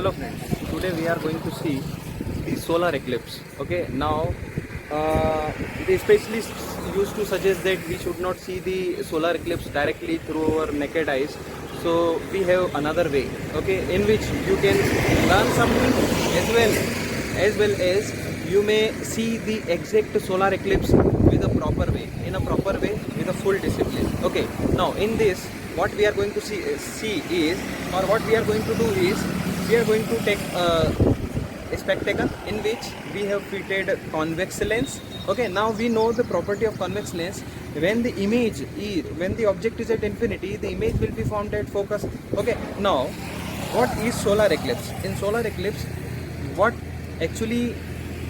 Hello friends, today we are going to see the solar eclipse. Okay, now the specialists used to suggest that we should not see the solar eclipse directly through our naked eyes. So we have another way, okay, in which you can learn something as well as you may see the exact solar eclipse with a proper way, with a full discipline. Okay, now in this what we are going to see is, or what we are going to do is, we are going to take a spectacle in which we have fitted convex lens. Okay, now we know the property of convex lens. When the object is at infinity, the image will be formed at focus. Okay, now what is solar eclipse? In solar eclipse, what actually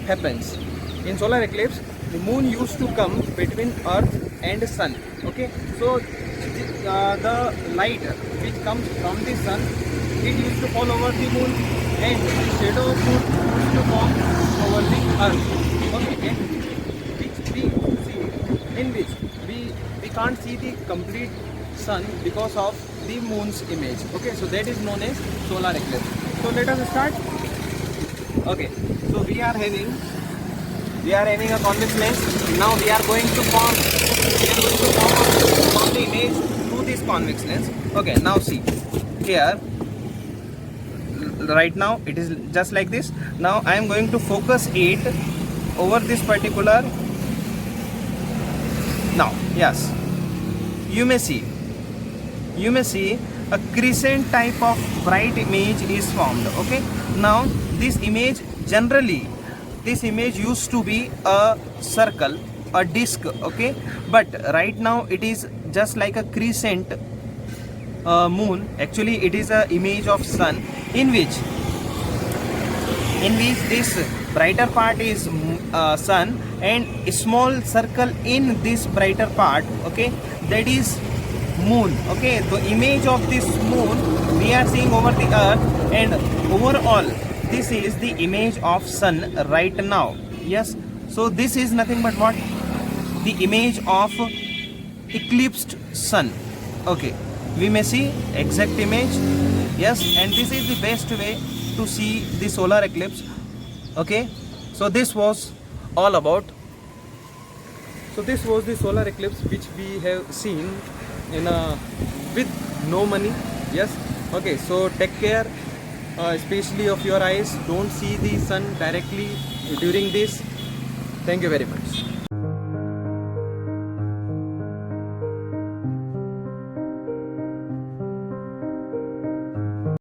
happens? In solar eclipse, the moon used to come between earth and sun. Okay, so the light which comes from the sun, it used to fall over the moon, and the shadow of moon used to fall over the earth. Okay, in which we can't see the complete sun because of the moon's image. Okay, so that is known as solar eclipse. So let us start. Okay, so we are having a convex lens. Now we are going to form the image through this convex lens. Okay, now see here. Right now it is just like this. Now I am going to focus it over this particular. Now yes, you may see a crescent type of bright image is formed. Okay, now this image used to be a circle, a disc. Okay, but right now it is just like a crescent moon. Actually it is a image of sun, in which this brighter part is sun, and a small circle in this brighter part, okay, that is moon. Okay, the image of this moon we are seeing over the earth, and overall this is the image of sun right now. Yes, so this is nothing but what? The image of eclipsed sun. Okay, we may see exact image. Yes, and this is the best way to see the solar eclipse. Okay, so this was all about. So this was the solar eclipse which we have seen with no money. Yes, okay, so take care, especially of your eyes. Don't see the sun directly during this. Thank you very much.